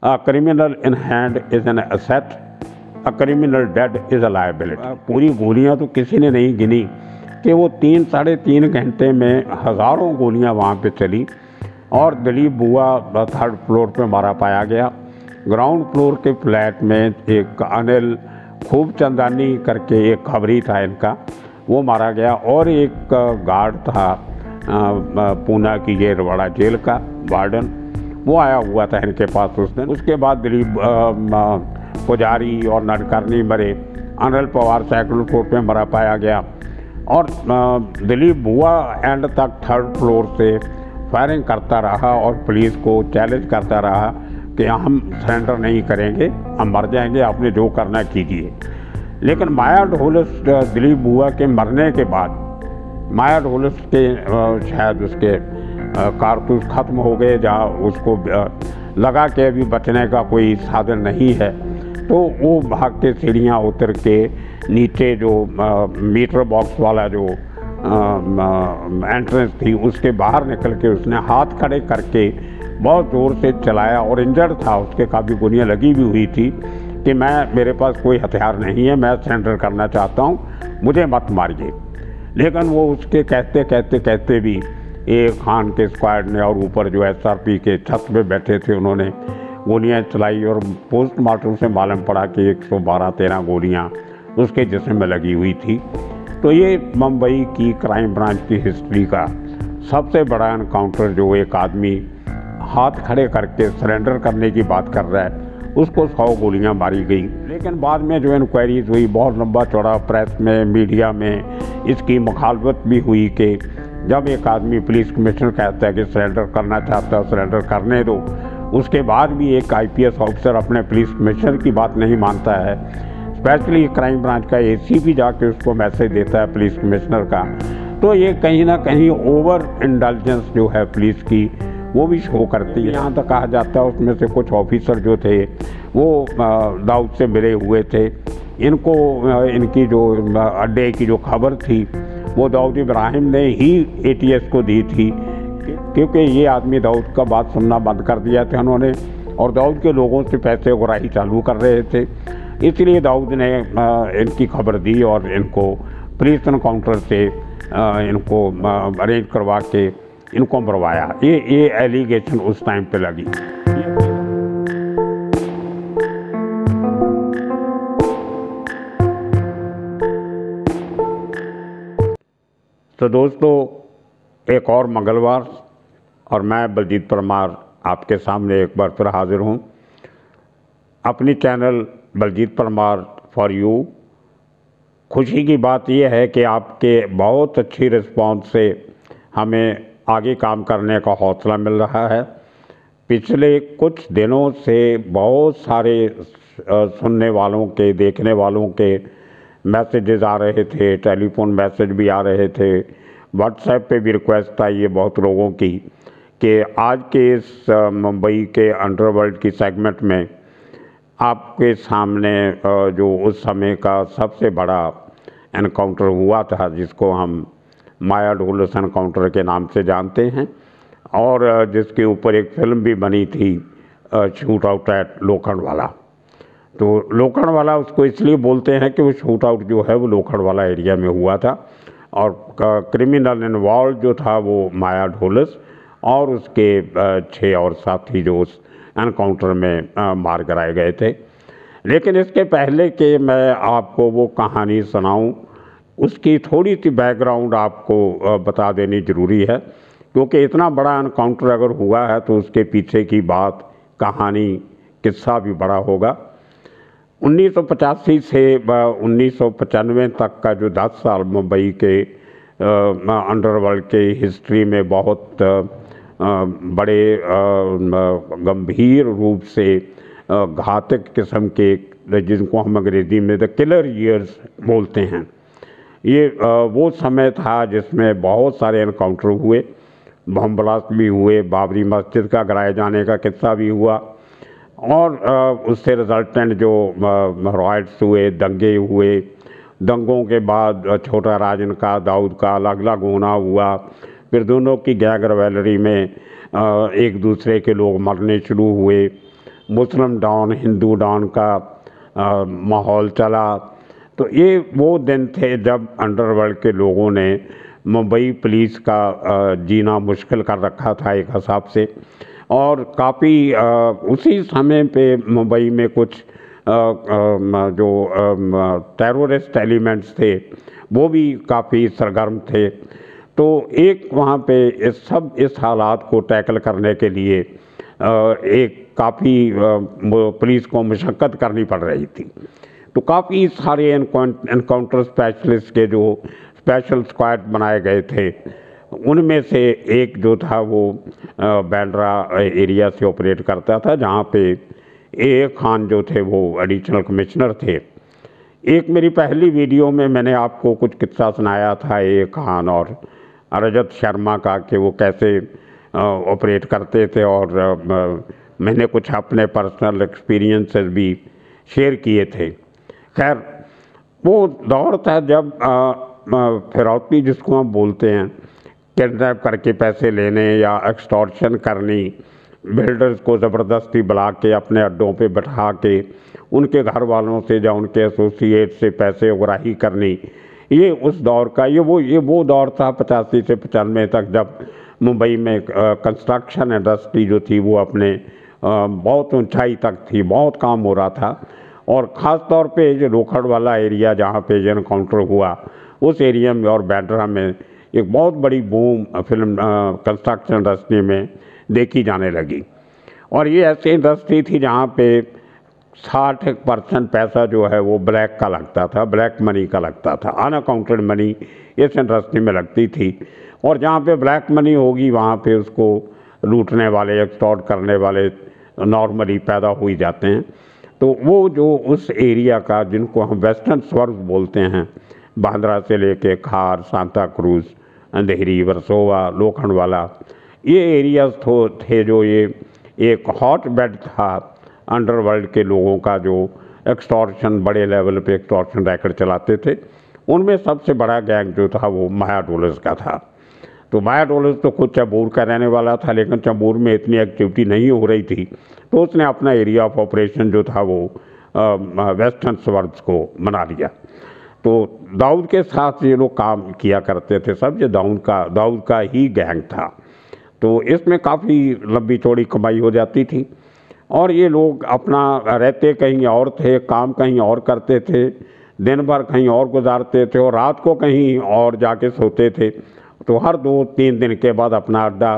A criminal in hand is an asset, a criminal dead is a liability। पूरी गोलियां तो किसी ने नहीं गिनी कि वो 3-3.5 घंटे में हज़ारों गोलियां वहाँ पे चली और दिलीप बुआ 3rd फ्लोर पे मारा पाया गया। ग्राउंड फ्लोर के फ्लैट में एक अनिल खूब चंदानी करके एक खबरी था इनका, वो मारा गया और एक गार्ड था पूना की जेलवाड़ा जेल का वार्डन, वो आया हुआ था इनके पास उस दिन। उसके बाद दिलीप पुजारी और नडकर्णी मरे, अनिल पवार साइकिल कोर्ट में मरा पाया गया और दिलीप बुआ एंड तक 3rd फ्लोर से फायरिंग करता रहा और पुलिस को चैलेंज करता रहा कि हम सरेंडर नहीं करेंगे, हम मर जाएंगे, आपने जो करना कीजिए। लेकिन माया ढोलस दिलीप बुआ के मरने के बाद माया ढोलस के शायद उसके कारतूस ख़त्म हो गए, जहाँ उसको लगा कि अभी बचने का कोई साधन नहीं है, तो वो भाग के सीढ़ियाँ उतर के नीचे जो मीटर बॉक्स वाला जो एंट्रेंस थी उसके बाहर निकल के उसने हाथ खड़े करके बहुत ज़ोर से चलाया और इंजर्ड था, उसके काफ़ी गोलियाँ लगी भी हुई थी कि मेरे पास कोई हथियार नहीं है, मैं सरेंडर करना चाहता हूँ, मुझे मत मारिए। लेकिन वो उसके कहते भी एक खान के स्क्वाड ने और ऊपर जो SRP के छत पे बैठे थे उन्होंने गोलियां चलाई और पोस्टमार्टम से मालूम पड़ा कि 112-13 गोलियां उसके जिस्म में लगी हुई थी। तो ये मुंबई की क्राइम ब्रांच की हिस्ट्री का सबसे बड़ा एनकाउंटर, जो एक आदमी हाथ खड़े करके सरेंडर करने की बात कर रहा है, उसको 100 गोलियां मारी गई। लेकिन बाद में जो इंक्वायरीज हुई, बहुत लंबा चौड़ा प्रेस में, मीडिया में इसकी मुखालफत भी हुई कि जब एक आदमी पुलिस कमिश्नर कहता है कि सरेंडर करना चाहता है, सरेंडर करने दो, उसके बाद भी एक IPS ऑफिसर अपने पुलिस कमिश्नर की बात नहीं मानता है, स्पेशली क्राइम ब्रांच का ACP जाके उसको मैसेज देता है पुलिस कमिश्नर का, तो ये कहीं ना कहीं ओवर इंडल्जेंस जो है पुलिस की वो भी शो करती है। यहाँ तक कहा जाता है उसमें से कुछ ऑफिसर जो थे वो दाऊद से मिले हुए थे, इनको इनकी जो अड्डे की जो खबर थी वो दाऊद इब्राहिम ने ही ATS को दी थी, क्योंकि ये आदमी दाऊद का बात सुनना बंद कर दिया था उन्होंने और दाऊद के लोगों से पैसे उगाही चालू कर रहे थे, इसलिए दाऊद ने इनकी खबर दी और इनको पुलिस एनकाउंटर से इनको अरेंज करवा के इनको मरवाया। ये एलिगेशन उस टाइम पे लगी। तो दोस्तों, एक और मंगलवार और मैं बलजीत परमार आपके सामने एक बार फिर हाजिर हूँ अपनी channel Baljeet Parmar for you. खुशी की बात यह है कि आपके बहुत अच्छी रिस्पॉन्स से हमें आगे काम करने का हौसला मिल रहा है। पिछले कुछ दिनों से बहुत सारे सुनने वालों के, देखने वालों के मैसेजेस आ रहे थे, टेलीफोन मैसेज भी आ रहे थे, व्हाट्सएप पे भी रिक्वेस्ट आई है बहुत लोगों की कि आज के इस मुंबई के अंडरवर्ल्ड की सेगमेंट में आपके सामने जो उस समय का सबसे बड़ा एनकाउंटर हुआ था, जिसको हम माया ढोलस एनकाउंटर के नाम से जानते हैं और जिसके ऊपर एक फिल्म भी बनी थी, शूट आउट एट लोखंडवाला। तो लोखंडवाला उसको इसलिए बोलते हैं कि वो शूट आउट जो है वो लोखंडवाला एरिया में हुआ था और क्रिमिनल इन्वॉल्व जो था वो माया ढोलस और उसके 6 और साथी जो उस एनकाउंटर में मार कराए गए थे। लेकिन इसके पहले कि मैं आपको वो कहानी सुनाऊं, उसकी थोड़ी सी बैकग्राउंड आपको बता देनी ज़रूरी है, क्योंकि इतना बड़ा एनकाउंटर अगर हुआ है तो उसके पीछे की बात, कहानी, किस्सा भी बड़ा होगा। 1985 से 1995 तक का जो 10 साल मुंबई के अंडरवर्ल्ड के हिस्ट्री में बहुत बड़े गंभीर रूप से घातक किस्म के, जिनको हम अंग्रेज़ी में द किलर ईयर्स बोलते हैं, ये वो समय था जिसमें बहुत सारे एनकाउंटर हुए, बम ब्लास्ट भी हुए, बाबरी मस्जिद का गिराए जाने का किस्सा भी हुआ और उससे रिजल्टेंट जो रॉयट्स हुए, दंगे हुए, दंगों के बाद छोटा राजन का, दाऊद का अलग अलग होना हुआ, फिर दोनों की गैंग रिवैलरी में एक दूसरे के लोग मरने शुरू हुए, मुस्लिम डॉन हिंदू डॉन का माहौल चला। तो ये वो दिन थे जब अंडरवर्ल्ड के लोगों ने मुंबई पुलिस का जीना मुश्किल कर रखा था एक हिसाब से। और काफ़ी उसी समय पे मुंबई में कुछ जो टेररिस्ट एलिमेंट्स थे वो भी काफ़ी सरगर्म थे। तो एक वहाँ पे इस हालात को टैकल करने के लिए एक काफ़ी पुलिस को मशक्क़त करनी पड़ रही थी। तो काफ़ी सारे एनकाउंटर स्पेशलिस्ट के जो स्पेशल स्क्वाड बनाए गए थे, उनमें से एक जो था वो बांद्रा एरिया से ऑपरेट करता था, जहाँ पे ए खान जो थे वो एडिशनल कमिश्नर थे। एक मेरी पहली वीडियो में मैंने आपको कुछ किस्सा सुनाया था ए खान और रजत शर्मा का कि वो कैसे ऑपरेट करते थे, और मैंने कुछ अपने पर्सनल एक्सपीरियंसेस भी शेयर किए थे। खैर, वो दौर था जब फिरौती जिसको हम बोलते हैं, किडनैप करके पैसे लेने या एक्सटॉर्शन करनी, बिल्डर्स को ज़बरदस्ती बुला के अपने अड्डों पे बैठा के उनके घर वालों से या उनके एसोसिएट से पैसे उगाही करनी, ये उस दौर का ये वो दौर था 85 से 95 तक, जब मुंबई में कंस्ट्रक्शन इंडस्ट्री जो थी वो अपने बहुत ऊंचाई तक थी, बहुत काम हो रहा था। और ख़ास तौर पे जो लोखंड वाला एरिया जहाँ पे जो एनकाउंटर हुआ, उस एरिया में और बांद्रा में एक बहुत बड़ी बूम फिल्म कंस्ट्रक्शन इंडस्ट्री में देखी जाने लगी। और ये ऐसी इंडस्ट्री थी जहाँ पे 60% पैसा जो है वो ब्लैक का लगता था, ब्लैक मनी का लगता था, अनअकाउंटेड मनी इस इंडस्ट्री में लगती थी। और जहाँ पे ब्लैक मनी होगी वहाँ पे उसको लूटने वाले, एक्सटॉर्ट करने वाले नॉर्मली पैदा हो ही जाते हैं। तो वो जो उस एरिया का, जिनको हम वेस्टर्न स्वर्ग बोलते हैं, बांद्रा से लेके खार, सांता क्रूज, अंधेरी, वर्सोवा, लोखंडवाला, ये एरियाज थे जो ये एक हॉट बेड था अंडरवर्ल्ड के लोगों का, जो एक्सटॉर्शन बड़े लेवल पे एक्सटॉर्शन रैकेट चलाते थे। उनमें सबसे बड़ा गैंग जो था वो माया डोलर्स का था। तो माया डोलर्स तो खुद चैंबूर का रहने वाला था, लेकिन चैंबूर में इतनी एक्टिविटी नहीं हो रही थी, तो उसने अपना एरिया ऑफ ऑपरेशन जो था वो वेस्टर्न सवर्ब्स को बना लिया। तो दाऊद के साथ ये लोग काम किया करते थे सब, ये दाऊद का ही गैंग था। तो इसमें काफ़ी लंबी चौड़ी कमाई हो जाती थी। और ये लोग अपना रहते कहीं और थे, काम कहीं और करते थे, दिन भर कहीं और गुजारते थे और रात को कहीं और जाके सोते थे। तो हर 2-3 दिन के बाद अपना अड्डा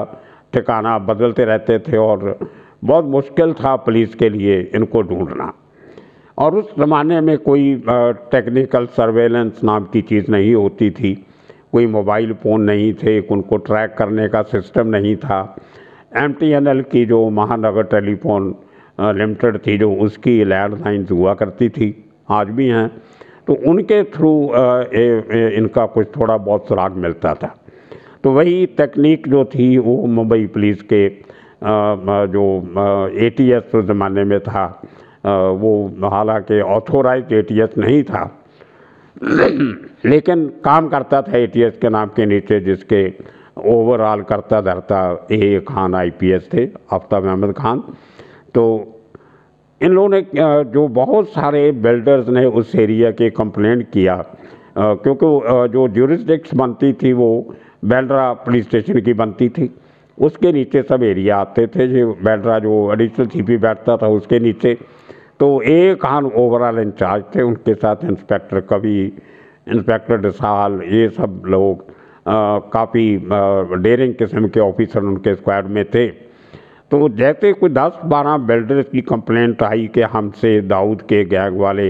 ठिकाना बदलते रहते थे और बहुत मुश्किल था पुलिस के लिए इनको ढूंढना। और उस ज़माने में कोई टेक्निकल सर्वेलेंस नाम की चीज़ नहीं होती थी, कोई मोबाइल फ़ोन नहीं थे, उनको ट्रैक करने का सिस्टम नहीं था। MTNL की जो महानगर टेलीफोन लिमिटेड थी, जो उसकी लैंडलाइंस हुआ करती थी, आज भी हैं, तो उनके थ्रू इनका कुछ थोड़ा बहुत सुराग मिलता था। तो वही तकनीक जो थी वो मुंबई पुलिस के जो ATS उस ज़माने में था, वो हालांकि ऑथोराइज्ड ATS नहीं था, लेकिन काम करता था ATS के नाम के नीचे, जिसके ओवरऑल करता धरता A खान IPS थे, आफ्ताब अहमद खान। तो इन लोगों ने जो बहुत सारे बिल्डर्स ने उस एरिया के कंप्लेंट किया, क्योंकि जो ज्यूरिसडिक्स बनती थी वो बांद्रा पुलिस स्टेशन की बनती थी, उसके नीचे सब एरिया आते थे। जो बांद्रा जो एडिशनल CP बैठता था उसके नीचे, तो A खान ओवरऑल इंचार्ज थे, उनके साथ इंस्पेक्टर कवि, इंस्पेक्टर डिसाल, ये सब लोग काफ़ी डेयरिंग किस्म के ऑफिसर उनके स्क्वाड में थे। तो जैसे कोई 10-12 बिल्डर्स की कंप्लेंट आई कि हमसे दाऊद के गैंग वाले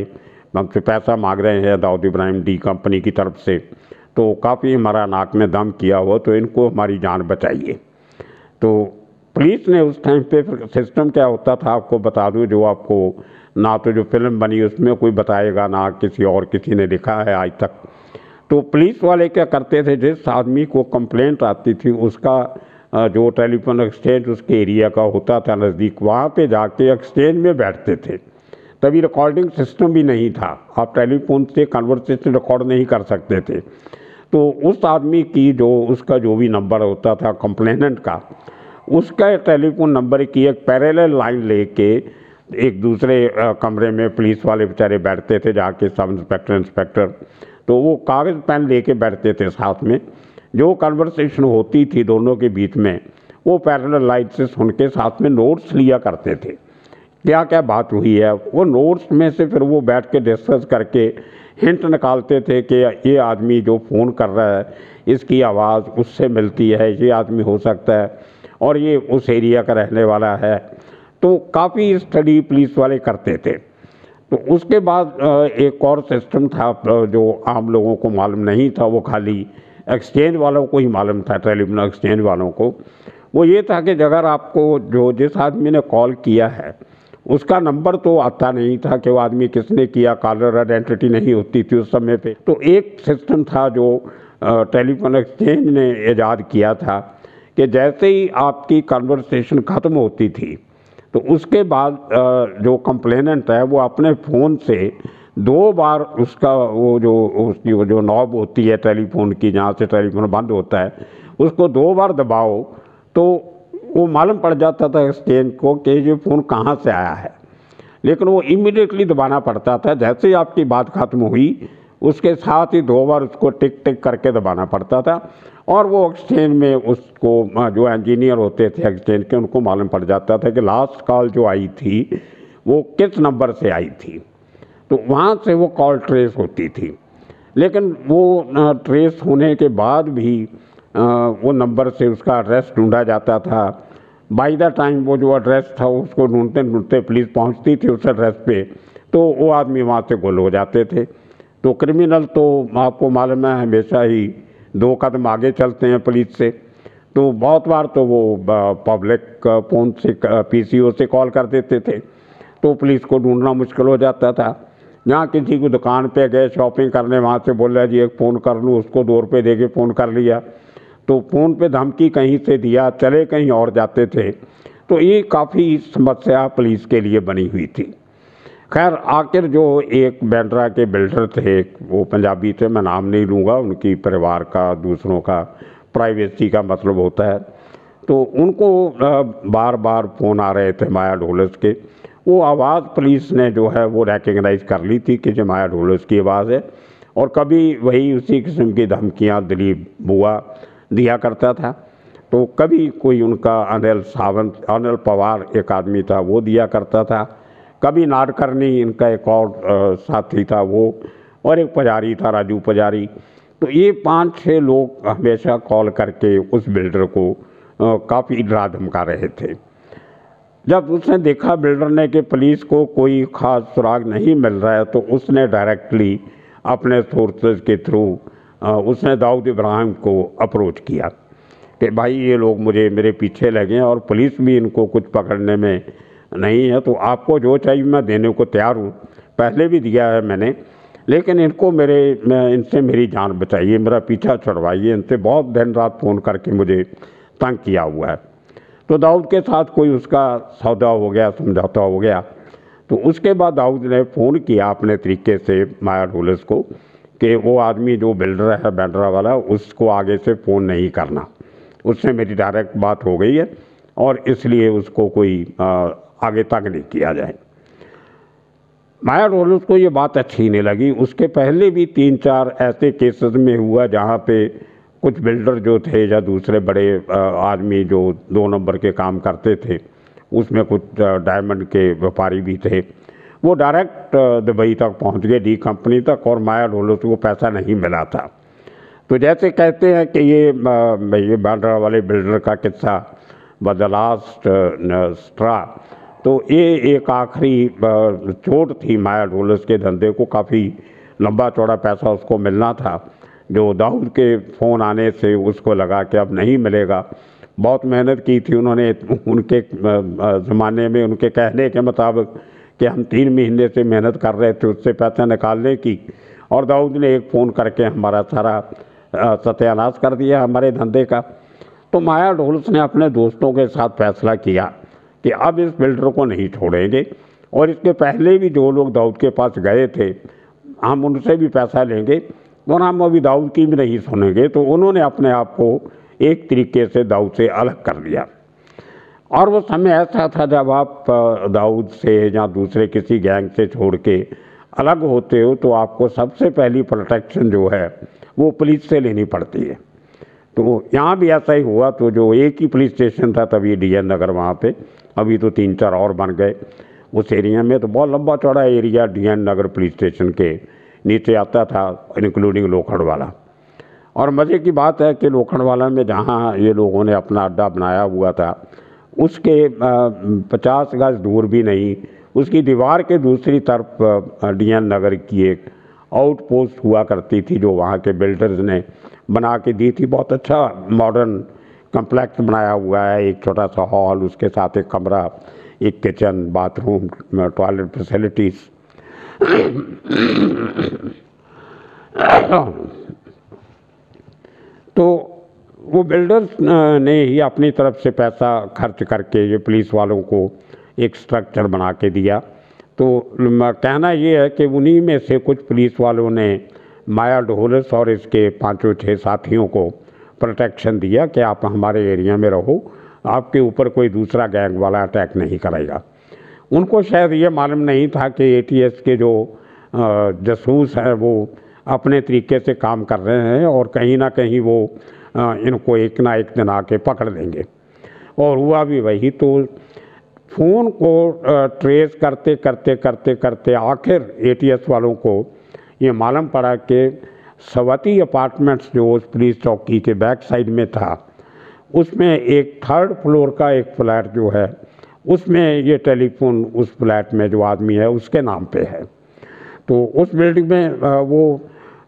हमसे पैसा मांग रहे हैं, दाऊद इब्राहिम D कंपनी की तरफ से, तो काफ़ी हमारा नाक में दम किया हुआ, तो इनको हमारी जान बचाइए। तो पुलिस ने उस टाइम पे सिस्टम क्या होता था आपको बता दूं, जो आपको ना तो जो फिल्म बनी उसमें कोई बताएगा, ना किसी ने लिखा है आज तक। तो पुलिस वाले क्या करते थे, जिस आदमी को कंप्लेंट आती थी उसका जो टेलीफोन एक्सचेंज उसके एरिया का होता था नज़दीक, वहाँ पे जाके एक्सचेंज में बैठते थे। तभी रिकॉर्डिंग सिस्टम भी नहीं था, आप टेलीफोन से कन्वर्सेशन रिकॉर्ड नहीं कर सकते थे। तो उस आदमी की उसका जो भी नंबर होता था कंप्लेनेंट का, उसका टेलीफोन नंबर की एक पैरेलल लाइन लेके एक दूसरे कमरे में पुलिस वाले बेचारे बैठते थे, जाके सब इंस्पेक्टर, तो वो कागज़ पेन लेके बैठते थे साथ में। जो कन्वर्सेशन होती थी दोनों के बीच में, वो पैरेलल लाइट से सुन के साथ में नोट्स लिया करते थे, क्या क्या बात हुई है। वो नोट्स में से फिर वो बैठ के डिस्कस करके हिंट निकालते थे कि ये आदमी जो फ़ोन कर रहा है, इसकी आवाज़ उससे मिलती है, ये आदमी हो सकता है और ये उस एरिया का रहने वाला है। तो काफ़ी स्टडी पुलिस वाले करते थे। तो उसके बाद एक और सिस्टम था जो आम लोगों को मालूम नहीं था, वो खाली एक्सचेंज वालों को ही मालूम था, टेलीफोन एक्सचेंज वालों को। वो ये था कि अगर आपको जो जिस आदमी ने कॉल किया है उसका नंबर तो आता नहीं था कि वो आदमी किसने किया, कॉलर आइडेंटिटी नहीं होती थी उस समय पे। तो एक सिस्टम था जो टेलीफोन एक्सचेंज ने ईजाद किया था कि जैसे ही आपकी कन्वर्सेशन ख़त्म होती थी तो उसके बाद जो कंप्लेनेंट है वो अपने फ़ोन से 2 बार उसका उसकी जो नॉब होती है टेलीफोन की, जहाँ से टेलीफोन बंद होता है, उसको 2 बार दबाओ तो वो मालूम पड़ जाता था एक्सचेंज को कि ये फ़ोन कहाँ से आया है। लेकिन वो इमीडिएटली दबाना पड़ता था। जैसे ही आपकी बात ख़त्म हुई उसके साथ ही 2 बार उसको टिक टिक करके दबाना पड़ता था और वो एक्सचेंज में उसको जो इंजीनियर होते थे एक्सचेंज के, उनको मालूम पड़ जाता था कि लास्ट कॉल जो आई थी वो किस नंबर से आई थी। तो वहाँ से वो कॉल ट्रेस होती थी। लेकिन वो ट्रेस होने के बाद भी वो नंबर से उसका एड्रेस ढूंढा जाता था। बाय द टाइम वो जो एड्रेस था उसको ढूंढते ढूंढते पुलिस पहुंचती थी उस एड्रेस पे, तो वो आदमी वहाँ से गुल हो जाते थे। तो क्रिमिनल तो आपको मालूम है हमेशा ही 2 कदम आगे चलते हैं पुलिस से। तो बहुत बार तो वो पब्लिक फ़ोन से पीसीओ से कॉल कर देते थे, तो पुलिस को ढूंढना मुश्किल हो जाता था। जहाँ किसी को दुकान पे गए शॉपिंग करने, वहाँ से बोल रहा जी एक फ़ोन कर लूँ, उसको 2 रुपये दे के फ़ोन कर लिया, तो फ़ोन पे धमकी कहीं से दिया, चले कहीं और जाते थे। तो ये काफ़ी समस्या पुलिस के लिए बनी हुई थी। खैर आखिर जो एक बांद्रा के बिल्डर थे, वो पंजाबी थे, मैं नाम नहीं लूँगा, उनकी परिवार का, दूसरों का प्राइवेसी का मतलब होता है, तो उनको बार बार फ़ोन आ रहे थे माया ढोलस के। वो आवाज़ पुलिस ने जो है वो रिकग्नाइज़ कर ली थी कि जो माया ढोलस की आवाज़ है, और कभी वही उसी किस्म की धमकियाँ दिलीप बुआ दिया करता था। तो कभी कोई उनका अनिल पवार एक आदमी था वो दिया करता था, कभी नाडकर्णी इनका एक और साथी था वो, और एक पुजारी था राजू पुजारी। तो ये 5-6 लोग हमेशा कॉल करके उस बिल्डर को काफ़ी डरा धमका रहे थे। जब उसने देखा बिल्डर ने कि पुलिस को कोई ख़ास सुराग नहीं मिल रहा है, तो उसने डायरेक्टली अपने सोर्सेज के थ्रू उसने दाऊद इब्राहिम को अप्रोच किया कि भाई ये लोग मेरे पीछे लगे और पुलिस भी इनको कुछ पकड़ने में नहीं है, तो आपको जो चाहिए मैं देने को तैयार हूँ, पहले भी दिया है मैंने, लेकिन इनको इनसे मेरी जान बचाइए, मेरा पीछा छुड़वाइए, इनसे बहुत दिन रात फ़ोन करके मुझे तंग किया हुआ है। तो दाऊद के साथ कोई उसका सौदा हो गया, समझौता हो गया। तो उसके बाद दाऊद ने फ़ोन किया अपने तरीके से माया ढोलस को कि वो आदमी जो बिल्डर है बांद्रा वाला, उसको आगे से फ़ोन नहीं करना, उससे मेरी डायरेक्ट बात हो गई है और इसलिए उसको कोई आगे तक नहीं किया जाए। माया ढोलस को ये बात अच्छी नहीं लगी। उसके पहले भी 3-4 ऐसे केसेस में हुआ जहाँ पे कुछ बिल्डर जो थे या दूसरे बड़े आदमी जो 2 नंबर के काम करते थे, उसमें कुछ डायमंड के व्यापारी भी थे, वो डायरेक्ट दुबई तक पहुंच गए, डी कंपनी तक, और माया ढोलस को पैसा नहीं मिला था। तो जैसे कहते हैं कि ये बांद्रा वाले बिल्डर का किस्सा द लास्ट स्ट्रा, तो ये एक आखिरी चोट थी माया ढोलस के धंधे को। काफ़ी लंबा चौड़ा पैसा उसको मिलना था, जो दाऊद के फ़ोन आने से उसको लगा कि अब नहीं मिलेगा। बहुत मेहनत की थी उन्होंने, उनके ज़माने में उनके कहने के मुताबिक कि हम 3 महीने से मेहनत कर रहे थे उससे पैसा निकालने की, और दाऊद ने एक फ़ोन करके हमारा सारा सत्यानाश कर दिया हमारे धंधे का। तो माया ढोलस ने अपने दोस्तों के साथ फैसला किया कि अब इस बिल्डर को नहीं छोड़ेंगे, और इसके पहले भी जो लोग दाऊद के पास गए थे हम उनसे भी पैसा लेंगे और हम अभी दाऊद की भी नहीं सुनेंगे। तो उन्होंने अपने आप को एक तरीके से दाऊद से अलग कर दिया। और वो समय ऐसा था जब आप दाऊद से या दूसरे किसी गैंग से छोड़ के अलग होते हो तो आपको सबसे पहली प्रोटेक्शन जो है वो पुलिस से लेनी पड़ती है। तो यहाँ भी ऐसा ही हुआ। तो जो एक ही पुलिस स्टेशन था तभी DN नगर वहाँ पे, अभी तो 3-4 और बन गए उस एरिया में। तो बहुत लंबा चौड़ा एरिया DN नगर पुलिस स्टेशन के नीचे आता था, इंक्लूडिंग लोखंडवाला। और मज़े की बात है कि लोखंडवाला में जहाँ ये लोगों ने अपना अड्डा बनाया हुआ था उसके 50 गज दूर भी नहीं, उसकी दीवार के दूसरी तरफ DN नगर की एक आउटपोस्ट हुआ करती थी जो वहाँ के बिल्डर्स ने बना के दी थी। बहुत अच्छा मॉडर्न कम्प्लेक्स बनाया हुआ है, एक छोटा सा हॉल, उसके साथ एक कमरा, एक किचन, बाथरूम, टॉयलेट फैसिलिटीज़। तो वो बिल्डर्स ने ही अपनी तरफ से पैसा खर्च करके ये पुलिस वालों को एक स्ट्रक्चर बना के दिया। तो कहना ये है कि उन्हीं में से कुछ पुलिस वालों ने माया ढोलस और इसके 5-6 साथियों को प्रोटेक्शन दिया कि आप हमारे एरिया में रहो, आपके ऊपर कोई दूसरा गैंग वाला अटैक नहीं करेगा। उनको शायद ये मालूम नहीं था कि ATS के जो जासूस हैं वो अपने तरीके से काम कर रहे हैं और कहीं ना कहीं वो इनको एक ना एक दिन आके पकड़ लेंगे। और हुआ भी वही। तो फ़ोन को ट्रेस करते करते करते करते आखिर ATS वालों को ये मालूम पड़ा कि सवाती अपार्टमेंट्स जो उस पुलिस चौकी के बैक साइड में था उसमें एक 3rd फ्लोर का एक फ्लैट जो है उसमें ये टेलीफोन उस फ्लैट में जो आदमी है उसके नाम पे है। तो उस बिल्डिंग में वो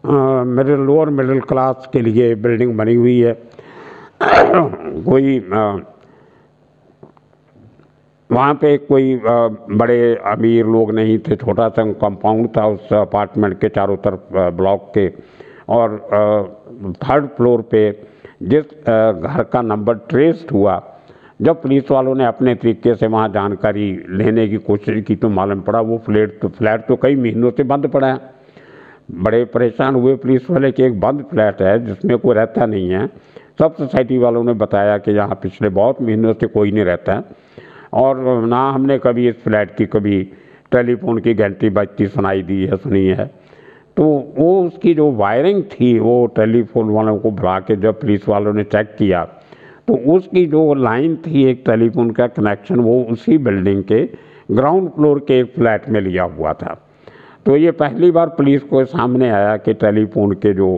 लोअर मिडिल क्लास के लिए बिल्डिंग बनी हुई है। कोई वहाँ पे कोई बड़े अमीर लोग नहीं थे, छोटा सा कंपाउंड था उस अपार्टमेंट के चारों तरफ ब्लॉक के। और 3rd फ्लोर पे जिस घर का नंबर ट्रेस्ड हुआ, जब पुलिस वालों ने अपने तरीके से वहाँ जानकारी लेने की कोशिश की तो मालूम पड़ा वो फ्लैट तो कई महीनों से बंद पड़ा है। बड़े परेशान हुए पुलिस वाले कि एक बंद फ्लैट है जिसमें कोई रहता नहीं है। सब सोसाइटी वालों ने बताया कि यहाँ पिछले बहुत महीनों से कोई नहीं रहता है और ना हमने कभी इस फ्लैट की कभी टेलीफोन की घंटी बजती सुनी है। तो वो उसकी जो वायरिंग थी वो टेलीफोन वालों को बुला के जब पुलिस वालों ने चेक किया तो उसकी जो लाइन थी एक टेलीफोन का कनेक्शन वो उसी बिल्डिंग के ग्राउंड फ्लोर के एक फ्लैट में लिया हुआ था। तो ये पहली बार पुलिस को सामने आया कि टेलीफोन के जो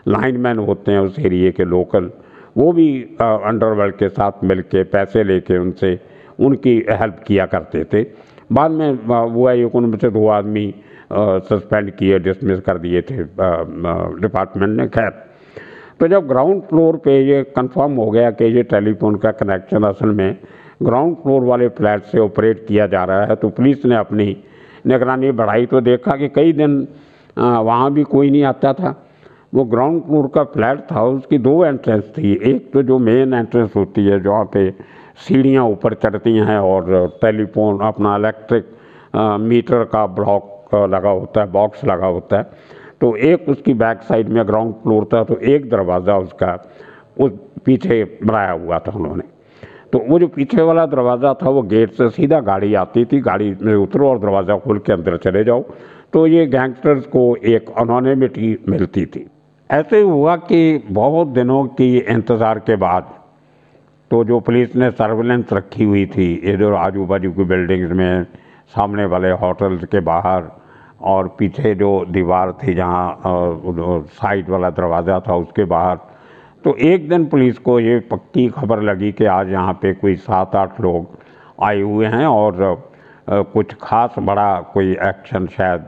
लाइनमैन होते हैं उस एरिए के लोकल, वो भी अंडरवर्ल्ड के साथ मिलके पैसे लेके उनसे उनकी हेल्प किया करते थे। बाद में हुआ एक उनमें से 2 आदमी सस्पेंड किए, डिसमिस कर दिए थे डिपार्टमेंट ने। खैर, तो जब ग्राउंड फ्लोर पे ये कंफर्म हो गया कि ये टेलीफोन का कनेक्शन असल में ग्राउंड फ्लोर वाले फ्लैट से ऑपरेट किया जा रहा है तो पुलिस ने अपनी निगरानी बढ़ाई। तो देखा कि कई दिन वहाँ भी कोई नहीं आता था। वो ग्राउंड फ्लोर का फ्लैट था, उसकी 2 एंट्रेंस थी। एक तो जो मेन एंट्रेंस होती है जहाँ पे सीढ़ियाँ ऊपर चढ़ती हैं और टेलीफोन अपना इलेक्ट्रिक मीटर का ब्लॉक लगा होता है, बॉक्स लगा होता है। तो एक उसकी बैक साइड में ग्राउंड फ्लोर था तो एक दरवाज़ा उसका उस पीछे बनाया हुआ था उन्होंने। तो वो जो पीछे वाला दरवाज़ा था वो गेट से सीधा गाड़ी आती थी, गाड़ी में उतरो और दरवाज़ा खोल के अंदर चले जाओ। तो ये गैंगस्टर्स को एक अनोनिमिटी मिलती थी। ऐसे हुआ कि बहुत दिनों की इंतज़ार के बाद तो जो पुलिस ने सर्विलेंस रखी हुई थी इधर आजू बाजू की बिल्डिंग्स में, सामने वाले होटल्स के बाहर और पीछे जो दीवार थी जहाँ साइड वाला दरवाज़ा था उसके बाहर, तो एक दिन पुलिस को ये पक्की खबर लगी कि आज यहाँ पे कोई 7-8 लोग आए हुए हैं और कुछ खास बड़ा कोई एक्शन शायद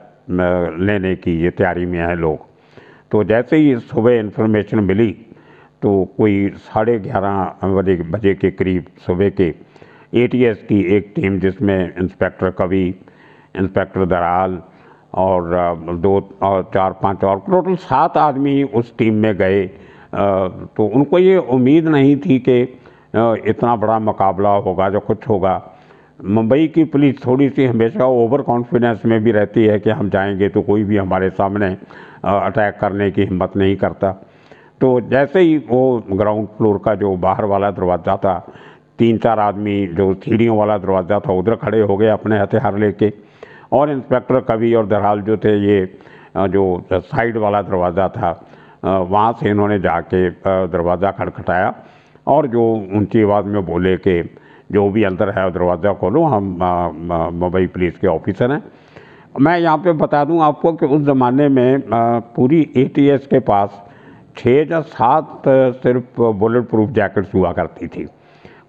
लेने की ये तैयारी में है लोग। तो जैसे ही सुबह इन्फॉर्मेशन मिली तो कोई 11:30 बजे के करीब सुबह के ATS की एक टीम जिसमें इंस्पेक्टर कवि, इंस्पेक्टर दराल और 2 और 4-5 और टोटल 7 आदमी उस टीम में गए। तो उनको ये उम्मीद नहीं थी कि इतना बड़ा मुकाबला होगा जो कुछ होगा। मुंबई की पुलिस थोड़ी सी हमेशा ओवर कॉन्फिडेंस में भी रहती है कि हम जाएंगे तो कोई भी हमारे सामने अटैक करने की हिम्मत नहीं करता। तो जैसे ही वो ग्राउंड फ्लोर का जो बाहर वाला दरवाज़ा था 3-4 आदमी जो सीढ़ियों वाला दरवाज़ा था उधर खड़े हो गए अपने हथियार लेके, और इंस्पेक्टर कवि और दरहाल जो थे ये जो साइड वाला दरवाज़ा था वहाँ से इन्होंने जाके दरवाज़ा खटखटाया और जो ऊंची आवाज़ में बोले कि जो भी अंदर है दरवाज़ा खोलो, हम मुंबई पुलिस के ऑफिसर हैं। मैं यहाँ पे बता दूँ आपको कि उस ज़माने में पूरी ATS के पास 6 या 7 सिर्फ बुलेट प्रूफ जैकेट्स हुआ करती थी।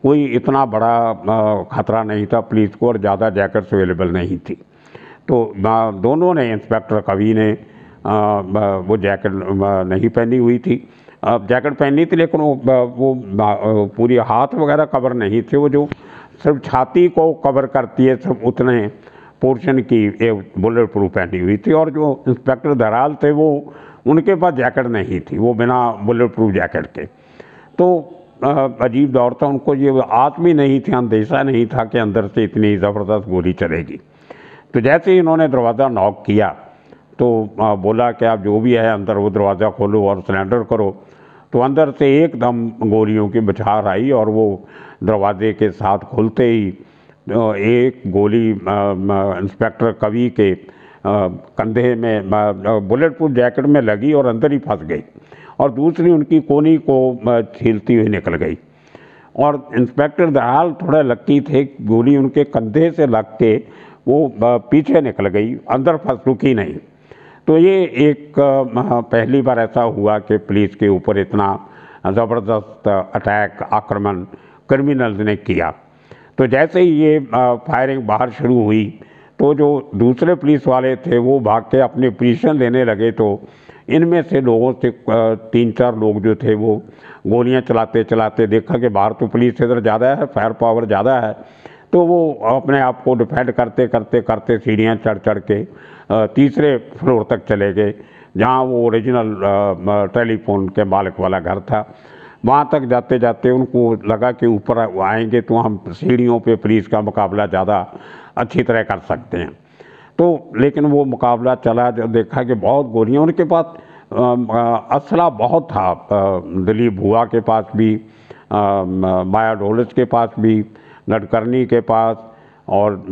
कोई इतना बड़ा ख़तरा नहीं था पुलिस को और ज़्यादा जैकेट्स अवेलेबल नहीं थी। तो दोनों ने, इंस्पेक्टर कवि ने वो जैकेट नहीं पहनी हुई थी, जैकेट पहनी थी लेकिन वो पूरी हाथ वगैरह कवर नहीं थे, वो जो सिर्फ छाती को कवर करती है सिर्फ उतने पोर्शन की एक बुलेट प्रूफ पहनी हुई थी। और जो इंस्पेक्टर दराल थे वो उनके पास जैकेट नहीं थी, वो बिना बुलेट प्रूफ जैकेट के। तो अजीब दौर था, उनको ये आत्म ही नहीं थी, अंदेशा नहीं था कि अंदर से इतनी ज़बरदस्त गोली चलेगी। तो जैसे ही इन्होंने दरवाज़ा नॉक किया तो बोला कि आप जो भी है अंदर वो दरवाज़ा खोलो और सरेंडर करो। तो अंदर से एकदम गोलियों की बौछार आई और वो दरवाजे के साथ खुलते ही एक गोली इंस्पेक्टर कवि के कंधे में बुलेट प्रूफ जैकेट में लगी और अंदर ही फंस गई, और दूसरी उनकी कोनी को छीलती हुई निकल गई। और इंस्पेक्टर दराल थोड़ा लक्की थे, गोली उनके कंधे से लग के वो पीछे निकल गई, अंदर फंस रुकी नहीं। तो ये एक पहली बार ऐसा हुआ कि पुलिस के ऊपर इतना ज़बरदस्त अटैक, आक्रमण क्रिमिनल्स ने किया। तो जैसे ही ये फायरिंग बाहर शुरू हुई तो जो दूसरे पुलिस वाले थे वो भाग के अपने पोजीशन लेने लगे। तो इनमें से लोगों से 3-4 लोग जो थे वो गोलियां चलाते चलाते देखा कि बाहर तो पुलिस इधर ज़्यादा है, फायर पावर ज़्यादा है, तो वो अपने आप को डिफेंड करते करते करते सीढ़ियाँ चढ़ चढ़ के तीसरे फ्लोर तक चले गए, जहाँ वो ओरिजिनल टेलीफोन के मालिक वाला घर था। वहाँ तक जाते जाते उनको लगा कि ऊपर आएंगे तो हम सीढ़ियों पे पुलिस का मुकाबला ज़्यादा अच्छी तरह कर सकते हैं। तो लेकिन वो मुकाबला चला, जो देखा कि बहुत गोलियाँ, उनके पास असला बहुत था, दिलीप बुआ के पास भी, माया ढोलच के पास भी, गडकर्णी के पास, और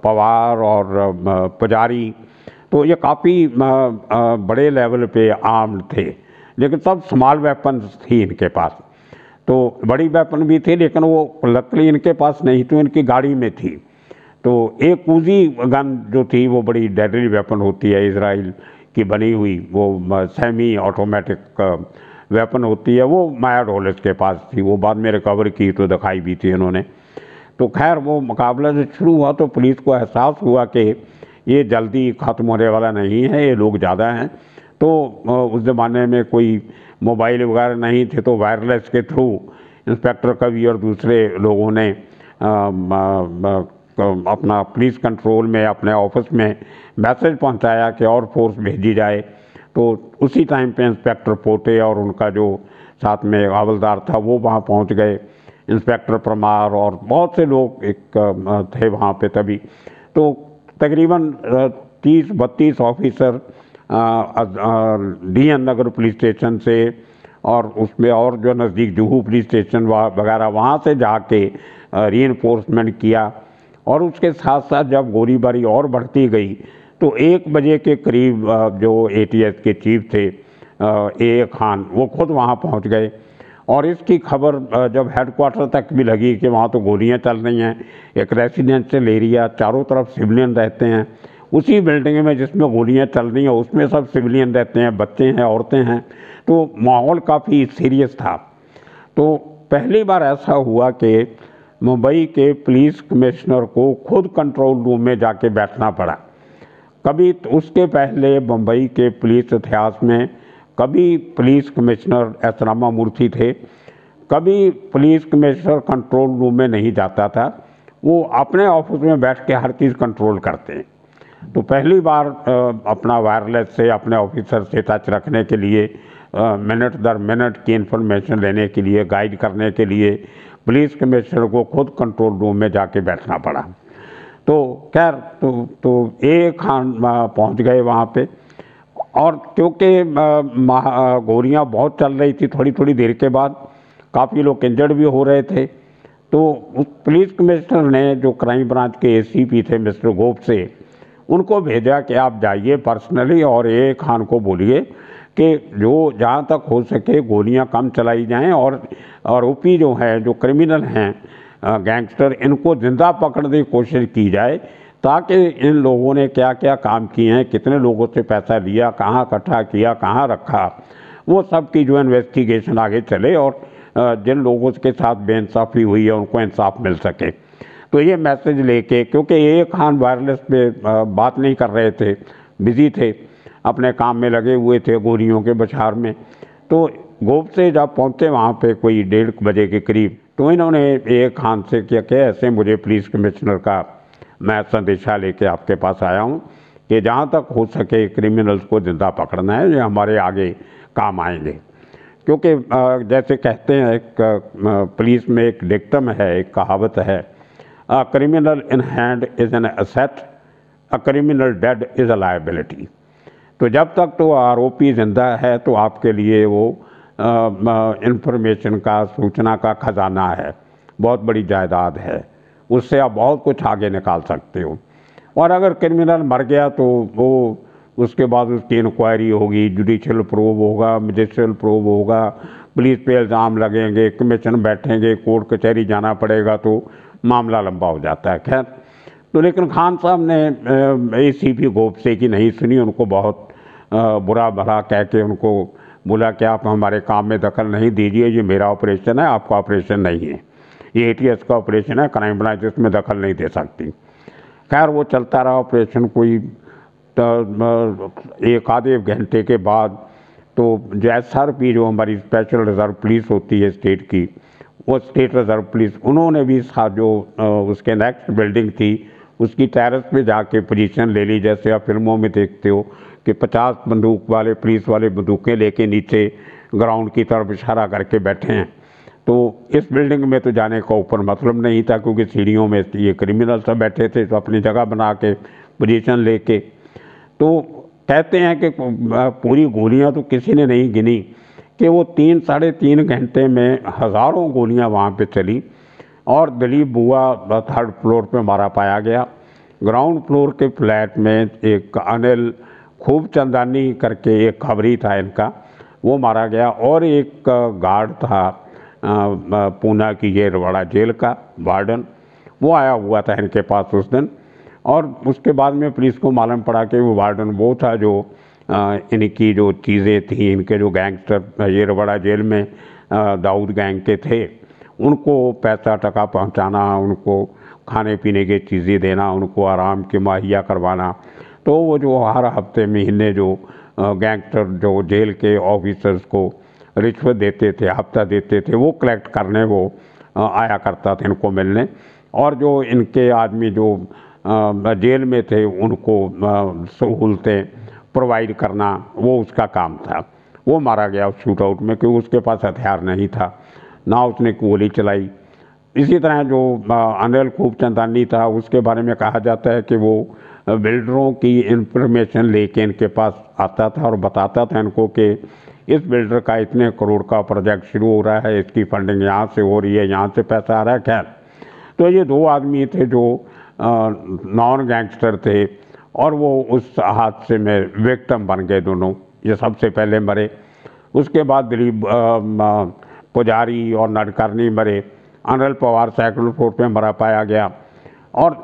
पवार और पुजारी। तो ये काफ़ी बड़े लेवल पे आर्म्ड थे, लेकिन सब स्मॉल वेपन्स थी इनके पास। तो बड़ी वेपन भी थी लेकिन वो लकड़ी इनके पास नहीं थी, इनकी गाड़ी में थी। तो एक उजी गन जो थी वो बड़ी डेडली वेपन होती है, इजराइल की बनी हुई, वो सेमी ऑटोमेटिक वेपन होती है, वो माया ढोलच के पास थी। वो बाद में रिकवर की तो दिखाई भी थी इन्होंने। तो खैर वो मुकाबला जब शुरू हुआ तो पुलिस को एहसास हुआ कि ये जल्दी ख़त्म होने वाला नहीं है, ये लोग ज़्यादा हैं। तो उस ज़माने में कोई मोबाइल वगैरह नहीं थे, तो वायरलेस के थ्रू इंस्पेक्टर कवि और दूसरे लोगों ने अपना पुलिस कंट्रोल में, अपने ऑफिस में मैसेज पहुंचाया कि और फोर्स भेजी जाए। तो उसी टाइम पे इंस्पेक्टर पोटे और उनका जो साथ में हवलदार था वो वहाँ पहुँच गए, इंस्पेक्टर परमार और बहुत से लोग एक थे वहाँ पे तभी। तो तकरीबन 30-32 ऑफिसर DN नगर पुलिस स्टेशन से और उसमें और जो नज़दीक जुहू पुलिस स्टेशन वगैरह वहाँ से जाके रीइंफोर्समेंट किया। और उसके साथ साथ जब गोलीबारी और बढ़ती गई तो 1 बजे के करीब जो ATS के चीफ थे AA खान, वो खुद वहाँ पहुँच गए। और इसकी खबर जब हेडक्वार्टर तक भी लगी कि वहाँ तो गोलियाँ चल रही हैं, एक रेसिडेंशियल एरिया, चारों तरफ सिविलियन रहते हैं, उसी बिल्डिंग में जिसमें गोलियाँ चल रही हैं उसमें सब सिविलियन रहते हैं, बच्चे हैं, औरतें हैं, तो माहौल काफ़ी सीरियस था। तो पहली बार ऐसा हुआ कि मुंबई के पुलिस कमिश्नर को खुद कंट्रोल रूम में जाके बैठना पड़ा। कभी उसके पहले मुंबई के पुलिस इतिहास में कभी पुलिस कमिश्नर एस रामामूर्ति थे, कभी पुलिस कमिश्नर कंट्रोल रूम में नहीं जाता था, वो अपने ऑफिस में बैठ के हर चीज़ कंट्रोल करते हैं। तो पहली बार अपना वायरलेस से अपने ऑफिसर से टच रखने के लिए, मिनट दर मिनट की इन्फॉर्मेशन लेने के लिए, गाइड करने के लिए पुलिस कमिश्नर को खुद कंट्रोल रूम में जाके बैठना पड़ा। तो खैर तो AA खान पहुंच गए वहाँ पे, और क्योंकि गोलियाँ बहुत चल रही थी, थोड़ी थोड़ी देर के बाद काफ़ी लोग इंजर्ड भी हो रहे थे, तो उस पुलिस कमिश्नर ने जो क्राइम ब्रांच के एसीपी थे मिस्टर गोप से, उनको भेजा कि आप जाइए पर्सनली और ए खान को बोलिए कि जो जहाँ तक हो सके गोलियाँ कम चलाई जाएं और आरोपी जो हैं, जो क्रिमिनल हैं, गैंगस्टर, इनको जिंदा पकड़ने की कोशिश की जाए, ताकि इन लोगों ने क्या क्या काम किए हैं, कितने लोगों से पैसा लिया, कहाँ इकट्ठा किया, कहाँ रखा, वो सब की जो इन्वेस्टिगेशन आगे चले और जिन लोगों के साथ बेइंसाफ़ी हुई है उनको इंसाफ मिल सके। तो ये मैसेज लेके, क्योंकि ए खान वायरलेस पे बात नहीं कर रहे थे, बिजी थे, अपने काम में लगे हुए थे गोलियों के बछार में, तो गोप से जब पहुँचे वहाँ पे कोई 1:30 बजे के करीब, तो इन्होंने ए खान से किया कि ऐसे मुझे पुलिस कमिश्नर का मैं संदेशा लेके आपके पास आया हूँ कि जहाँ तक हो सके क्रिमिनल्स को जिंदा पकड़ना है, ये हमारे आगे काम आएंगे। क्योंकि जैसे कहते हैं, एक पुलिस में एक डिक्टम है, एक कहावत है, a criminal in hand is an asset, a criminal dead is a liability. तो जब तक तो आरोपी जिंदा है तो आपके लिए वो इंफॉर्मेशन का, सूचना का खजाना है, बहुत बड़ी जायदाद है, उससे आप बहुत कुछ आगे निकाल सकते हो। और अगर क्रिमिनल मर गया तो वो उसके बाद उसकी इंक्वायरी होगी, जुडिशियल प्रोब होगा, मजिस्ट्रियल प्रोब होगा, पुलिस पे इल्ज़ाम लगेंगे, कमीशन बैठेंगे, कोर्ट कचहरी जाना पड़ेगा, तो मामला लंबा हो जाता है। खैर, तो लेकिन खान साहब ने एसीपी गोप से की नहीं सुनी, उनको बहुत बुरा भला कह के उनको बोला कि आप हमारे काम में दखल नहीं दीजिए, ये मेरा ऑपरेशन है, आपका ऑपरेशन नहीं है, ये ATS का ऑपरेशन है, क्राइम ब्रांच इसमें दखल नहीं दे सकती। खैर वो चलता रहा ऑपरेशन। कोई एक आधे घंटे के बाद तो जो SRP, जो हमारी स्पेशल रिजर्व पुलिस होती है स्टेट की, वो स्टेट रिजर्व पुलिस, उन्होंने भी साथ जो उसके नेक्स्ट बिल्डिंग थी उसकी टेरेस पे जाके पोजीशन ले ली। जैसे आप फिल्मों में देखते हो कि 50 बंदूक वाले पुलिस वाले बंदूकें लेके नीचे ग्राउंड की तरफ इशारा करके बैठे हैं। तो इस बिल्डिंग में तो जाने का ऊपर मतलब नहीं था, क्योंकि सीढ़ियों में ये क्रिमिनल सब बैठे थे, तो अपनी जगह बना के पोजीशन लेके। तो कहते हैं कि पूरी गोलियां तो किसी ने नहीं गिनी कि वो 3-3.5 घंटे में हज़ारों गोलियां वहाँ पे चली और दिलीप बुआ 3rd फ्लोर पे मारा पाया गया। ग्राउंड फ्लोर के फ्लैट में एक अनिल खूबचंदानी करके एक खबरी था इनका, वो मारा गया। और एक गार्ड था पूना की येरवाड़ा जेल का वार्डन, वो आया हुआ था इनके पास उस दिन। और उसके बाद में पुलिस को मालूम पड़ा कि वो वार्डन वो था जो इनकी जो चीज़ें थी, इनके जो गैंगस्टर येरवाड़ा जेल में दाऊद गैंग के थे, उनको पैसा टका पहुंचाना, उनको खाने पीने की चीज़ें देना, उनको आराम के मुहैया करवाना। तो वो जो हर हफ्ते महीने जो गैंगस्टर जो जेल के ऑफिसर्स को रिश्वत देते थे, हफ्ता देते थे, वो कलेक्ट करने वो आया करता था इनको मिलने। और जो इनके आदमी जो जेल में थे उनको सहूलतें प्रोवाइड करना, वो उसका काम था। वो मारा गया उस शूट आउट में, क्योंकि उसके पास हथियार नहीं था, ना उसने गोली चलाई। इसी तरह जो अनिल खूबचंदानी था, उसके बारे में कहा जाता है कि वो बिल्डरों की इंफॉर्मेशन लेके इनके पास आता था और बताता था इनको कि इस बिल्डर का इतने करोड़ का प्रोजेक्ट शुरू हो रहा है, इसकी फंडिंग यहाँ से हो रही है, यहाँ से पैसा आ रहा है। खैर, तो ये 2 आदमी थे जो नॉन गैंगस्टर थे और वो उस हादसे में विक्टिम बन गए दोनों। ये सबसे पहले मरे, उसके बाद दिलीप पुजारी और नडकर्णी मरे, अनिल पवार 2nd फ्लोर पे मरा पाया गया। और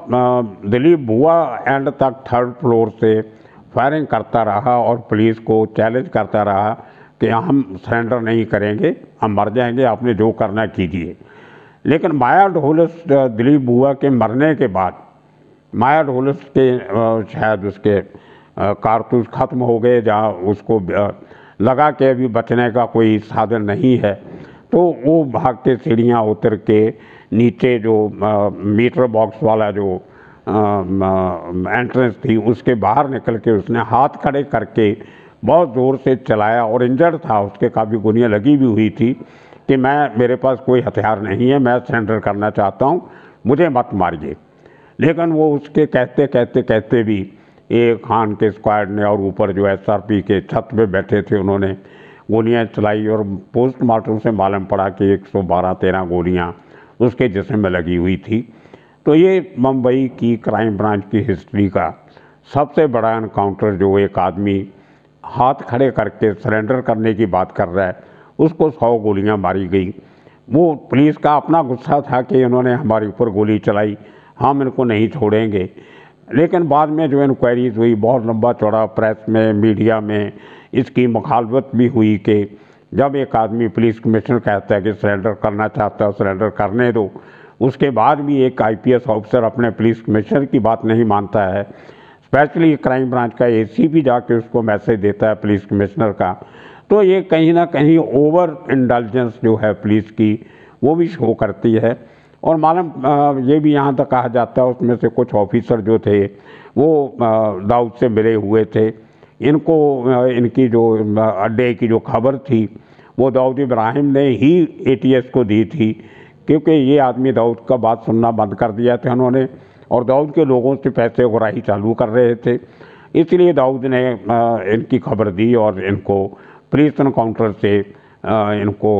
दिलीप बुआ एंड तक 3rd फ्लोर से फायरिंग करता रहा और पुलिस को चैलेंज करता रहा कि हम सरेंडर नहीं करेंगे, हम मर जाएंगे, आपने जो करना कीजिए। लेकिन माया ढोलस दिलीप बुआ के मरने के बाद, माया ढोलस के शायद उसके कारतूस ख़त्म हो गए, जहाँ उसको लगा कि अभी बचने का कोई साधन नहीं है, तो वो भाग के सीढ़ियाँ उतर के नीचे जो मीटर बॉक्स वाला जो एंट्रेंस थी उसके बाहर निकल के उसने हाथ खड़े करके बहुत ज़ोर से चलाया। और इंजर्ड था, उसके काफ़ी गोलियाँ लगी भी हुई थी कि मेरे पास कोई हथियार नहीं है, मैं सरेंडर करना चाहता हूँ, मुझे मत मारिए। लेकिन वो उसके कहते कहते कहते भी ए खान के स्क्वाड ने और ऊपर जो SRP के छत पे बैठे थे उन्होंने गोलियां चलाई और पोस्टमार्टम से मालूम पड़ा कि 112-13 गोलियां उसके जिस्म में लगी हुई थी। तो ये मुंबई की क्राइम ब्रांच की हिस्ट्री का सबसे बड़ा एनकाउंटर, जो एक आदमी हाथ खड़े करके सरेंडर करने की बात कर रहा है, उसको 100 गोलियां मारी गई। वो पुलिस का अपना गुस्सा था कि इन्होंने हमारे ऊपर गोली चलाई, हम इनको नहीं छोड़ेंगे। लेकिन बाद में जो इंक्वायरीज हुई, बहुत लंबा चौड़ा प्रेस में, मीडिया में इसकी मुखालफत भी हुई कि जब एक आदमी पुलिस कमिश्नर कहता है कि सरेंडर करना चाहता है, सरेंडर करने दो, उसके बाद भी एक IPS ऑफिसर अपने पुलिस कमिश्नर की बात नहीं मानता है, स्पेशली क्राइम ब्रांच का ACP जाके उसको मैसेज देता है पुलिस कमिश्नर का, तो ये कहीं ना कहीं ओवर इंडल्जेंस जो है पुलिस की वो भी शो करती है। और मालूम ये भी यहाँ तक कहा जाता है उसमें से कुछ ऑफिसर जो थे वो दाऊद से मिले हुए थे। इनको इनकी जो अड्डे की जो खबर थी वो दाऊद इब्राहिम ने ही ATS को दी थी, क्योंकि ये आदमी दाऊद का बात सुनना बंद कर दिया था उन्होंने, और दाऊद के लोगों से पैसे उगाही चालू कर रहे थे। इसलिए दाऊद ने इनकी खबर दी और इनको पुलिस एनकाउंटर से इनको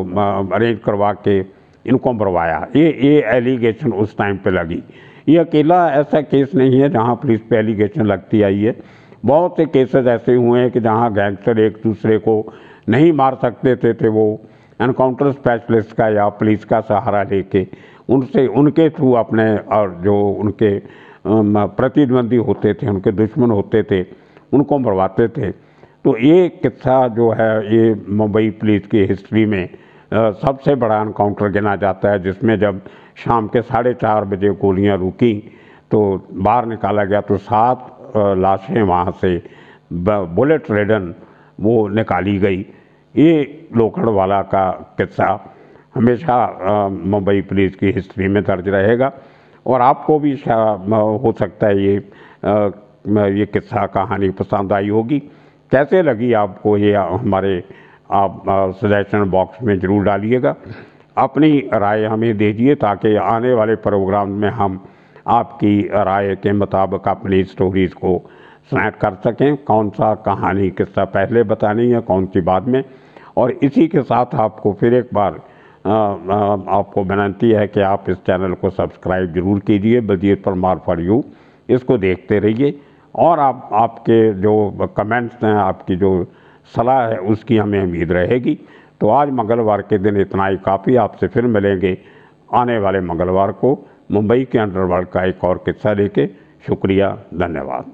अरेंज करवा के इनको मरवाया। ये एलिगेशन उस टाइम पे लगी। ये अकेला ऐसा केस नहीं है जहाँ पुलिस पे एलिगेशन लगती आई है। बहुत से केसेस ऐसे हुए हैं कि जहाँ गैंगस्टर एक दूसरे को नहीं मार सकते थे वो एनकाउंटर स्पेशलिस्ट का या पुलिस का सहारा लेके उनसे उनके थ्रू अपने, और जो उनके प्रतिद्वंदी होते थे, उनके दुश्मन होते थे, उनको मरवाते थे। तो ये किस्सा जो है ये मुंबई पुलिस की हिस्ट्री में सबसे बड़ा एनकाउंटर गिना जाता है, जिसमें जब शाम के 4:30 बजे गोलियां रुकी तो बाहर निकाला गया तो 7 लाशें वहाँ से बुलेट रिडन वो निकाली गई। ये लोखंडवाला का किस्सा हमेशा मुंबई पुलिस की हिस्ट्री में दर्ज रहेगा। और आपको भी हो सकता है ये किस्सा कहानी पसंद आई होगी। कैसे लगी आपको ये हमारे आप सजेशन बॉक्स में ज़रूर डालिएगा, अपनी राय हमें दीजिए ताकि आने वाले प्रोग्राम में हम आपकी राय के मुताबिक अपनी स्टोरीज़ को सेलेक्ट कर सकें, कौन सा कहानी किस्सा पहले बतानी है, कौन सी बाद में। और इसी के साथ आपको फिर एक बार आपको विनती है कि आप इस चैनल को सब्सक्राइब ज़रूर कीजिए, बलजीत परमार फॉर यू, इसको देखते रहिए। और आपके जो कमेंट्स हैं, आपकी जो सलाह है, उसकी हमें उम्मीद रहेगी। तो आज मंगलवार के दिन इतना ही काफ़ी। आपसे फिर मिलेंगे आने वाले मंगलवार को मुंबई के अंडरवर्ल्ड का एक और किस्सा लेके। शुक्रिया, धन्यवाद।